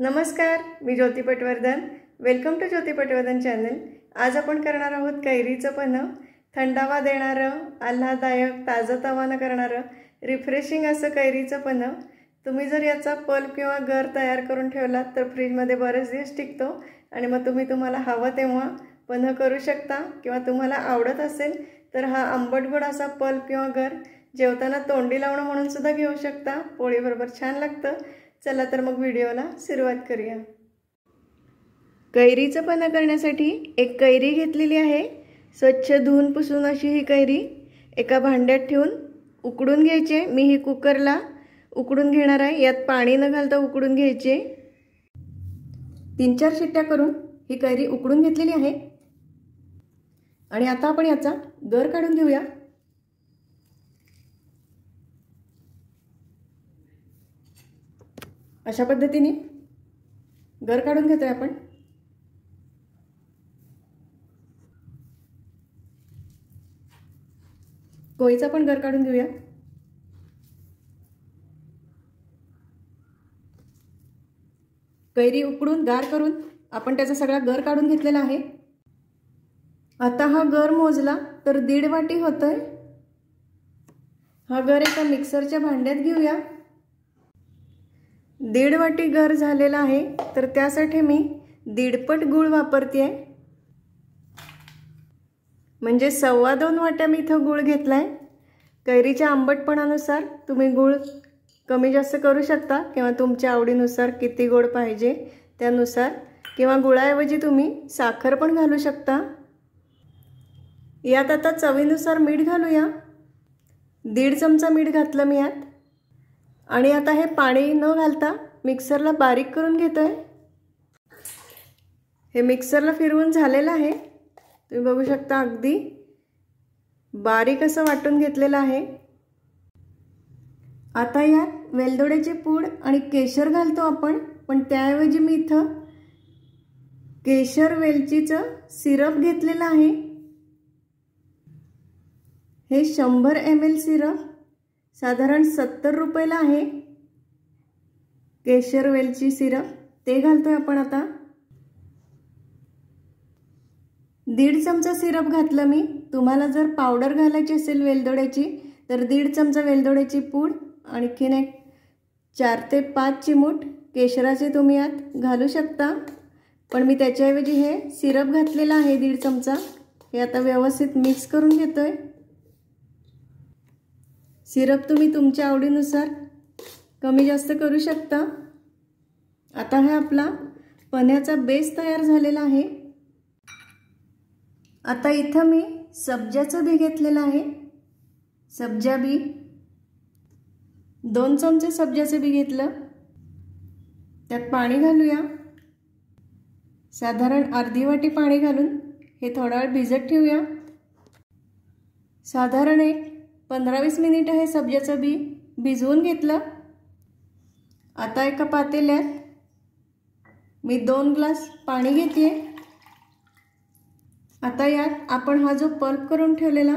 नमस्कार, मी Jyoti Patwardhan. Welcome to Jyoti Patwardhan channel. आज आपण करणार आहोत कैरीचं पन्ह। थंडावा देणारं, आल्हाददायक, ताजंतवानं करणारं, रिफ्रेशिंग असं कैरीचं पन्ह। तुम्ही जर याचा पल्प किंवा गर तयार करून ठेवलात तर फ्रीजमध्ये बरेच दिवस टिकतो आणि मग तुम्हाला हवं तेव्हा पन्ह करू शकता। किंवा तुम्हाला आवडत असेल तर हा आंबट गोड असा पल्प किंवा गर जेवताना तोंडी लावणं म्हणून सुद्धा घेऊ शकता। पोळीबरोबर छान लागतं। चला तर मग व्हिडिओला सुरुवात करूया। कैरीचं पन्ह करण्यासाठी एक कैरी घेतलेली आहे। स्वच्छ धुवून पुसून अशी ही कैरी एका भांड्यात ठेवून उकडून घ्यायचे। मी ही कुकरला उकडून घेणार आहे। यात पाणी न घालता उकडून घ्यायचे। 3-4 शिट्ट्या करून ही कैरी उकडून घेतलेली आहे। आणि आता आपण याचा गर काढून घेऊया। अशा पद्धतीने गर काढून घेतोय आपण। कोळीचा पण गर काढून घेऊया। कैरी उकडून गार करून आपण त्याचा सगळा गर काढून घेतलेला आहे। आता हा गर मोजला तर 1.5 वाटी होतोय। हा गर एका मिक्सरच्या भांड्यात घेऊया। 1.5 वाटी गर झालेला आहे तर त्यासाठी मी 1.5 पट गूळ वापरतेय। म्हणजे 2.25 वाट्या मी इथं गूळ घेतलाय। कैरीच्या आंबटपणानुसार तुम्ही गूळ कमी जास्त करू शकता किंवा तुमच्या आवडीनुसार किती गोड पाहिजे त्यानुसार, किंवा गुळाऐवजी तुम्ही साखर पण घालू शकता। यात आता चवीनुसार मीठ घालूया। 1.5 चमचा मीठ घातलं मी यात। आणि आता हे पाणी न घालता मिक्सरला बारीक करून घेतोय। हे मिक्सरला फिरवून झालेलं आहे। तुम्ही बघू शकता अगदी बारीक असं वाटून घेतलेलं आहे। आता यात वेलदोड्याची पूड आणि केशर घालतो आपण, पण त्याऐवजी मी इथं केशर वेलचीचं सिरप घेतलेलं आहे। हे 100 ml सिरप साधारण 70 रुपयाला आहे। केशर वेलची सिरप ते घालतोय आपण आता। 1.5 चमचा सिरप घातलं मी। तुम्हाला जर पावडर घालायची असेल वेलदोड्याची तर 1.5 चमचा वेलदोड्याची पूड, आणखीन एक 4 ते 5 चिमूट केशराचे तुम्ही यात घालू शकता। पण मी त्याच्याऐवजी हे सिरप घातलेला आहे 1.5 चमचा। हे आता व्यवस्थित मिक्स करून घेतोय। सिरप तुम्ही तुमच्या आवडीनुसार कमी जास्त करू शकता। आता हा आपला पन्ह्याचा बेस तयार झालेला आहे। आता इथं मी सब्जाचं बी घेतलेलं आहे। सब्जा बी 2 चमचे सब्जाचं बी घेतलं। त्यात पाणी घालूया। साधारण अर्धी वाटी पाणी घालून हे थोडा वेळ भिजत ठेवूया। साधारण एक 15-20 मिनिट हे सब्जाचं बी भिजवून घेतलं। आता एका पातेल्यात मी 2 ग्लास पाणी घेते। आता यात आपण हा जो पल्प करून ठेवलेला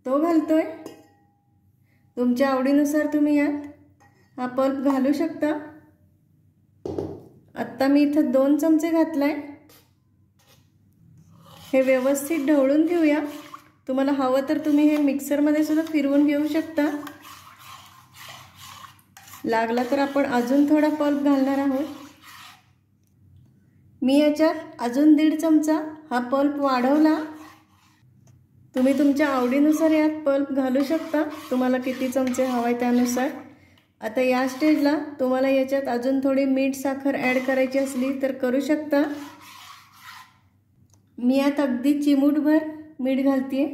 तो घालतोय। तुमच्या आवडीनुसार तुम्ही यात हा पल्प घालू शकता। आता मी इथं 2 चमचे घातलाय। हे व्यवस्थित ढवळून घेऊया। तुम्हाला हवं तर तुम्ही हे मिक्सरमध्ये सुद्धा फिरवून घेऊ शकता। लागला तर आपण अजून थोडा पल्प घालणार आहोत। मी याच्यात अजून 1.5 चमचा हा पल्प वाढवला। तुम्ही तुमच्या आवडीनुसार यात पल्प घालू शकता, तुम्हाला किती चमचे हवाय त्यानुसार। आता या स्टेजला तुम्हाला याच्यात अजून थोडी मीठ साखर ॲड करायची असली तर करू शकता। मी यात अगदी चिमूटभर मीठ घालते।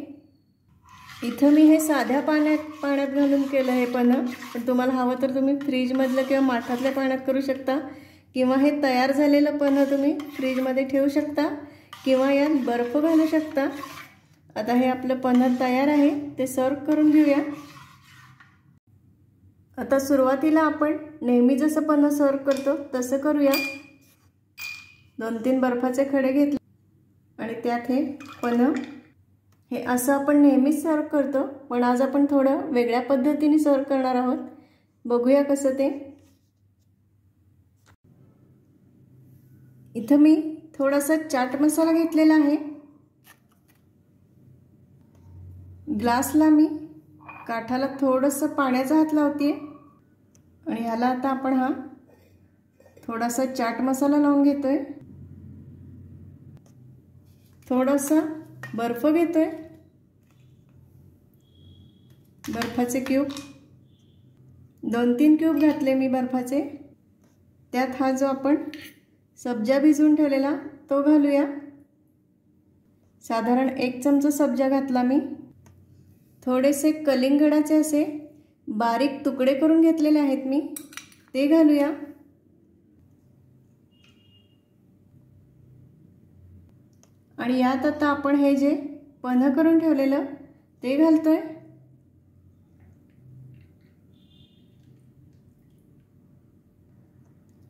इथं मी हे साध्या पाण्यात घालून केलं हे पन्ह, पण तुम्हाला हवं तर तुम्ही फ्रीजमधलं किंवा माठातल्या पाण्यात करू शकता, किंवा हे तयार झालेलं पन्ह तुम्ही फ्रीजमध्ये ठेवू शकता, किंवा यात बर्फ घालू शकता। आता हे आपलं पन्ह तयार आहे, ते सर्व करून घेऊया। आता सुरुवातीला आपण नेहमी जसं पन्ह सर्व करतो तसं करूया। 2-3 बर्फाचे खडे घेतले आणि त्यात हे पन्ह, हे असं आपण नेहमीच सर्व करतो, पण आज आपण थोडं वेगळ्या पद्धतीने सर्व करणार आहोत। बघूया कसं ते। इथं मी थोडासा चाट मसाला घेतलेला आहे। ग्लासला मी काठाला थोडंसं पाण्याचा हात लावते आणि याला आता आपण हा थोडासा चाट मसाला लावून घेतोय। थोडासा बर्फ घेतोय, बर्फाचे क्यूब 2-3 क्यूब घातले मी बर्फाचे। त्यात हा जो आपण सब्जा भिजवून ठेवलेला तो घालूया। साधारण 1 चमचा सब्जा घातला मी। थोडेसे कलिंगडाचे असे बारीक तुकडे करून घेतलेले आहेत मी, ते घालूया। आणि यात आता आपण हे जे पन्ह करून ठेवलेलं ते घालतोय।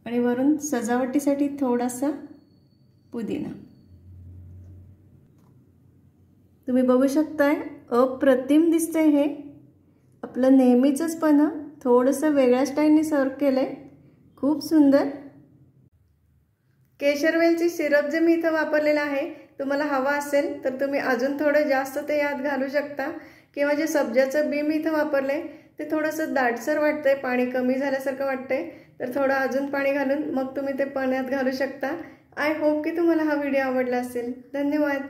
आणि वरून सजावटीसाठी थोडासा पुदिना। तुम्ही बघू शकताय अप्रतिम दिसतंय हे। आपलं नेहमीचंच पन्ह थोडंसं वेगळ्या स्टाईलने सर्व केलंय, खूप सुंदर। केशरवेलची सिरप जे मी इथं वापरलेला आहे, तुम्हाला हवा असेल तर तुम्ही अजून थोडं जास्त ते यात घालू शकता, किंवा जे सब्जाचं बी मी इथं वापरले ते थोडंसं दाटसर वाटतंय, पाणी कमी झाल्यासारखं वाटतंय, तर थोडं अजून पाणी घालून मग तुम्ही ते पाण्यात घालू शकता। आय होप की तुम्हाला हा व्हिडिओ आवडला असेल। धन्यवाद।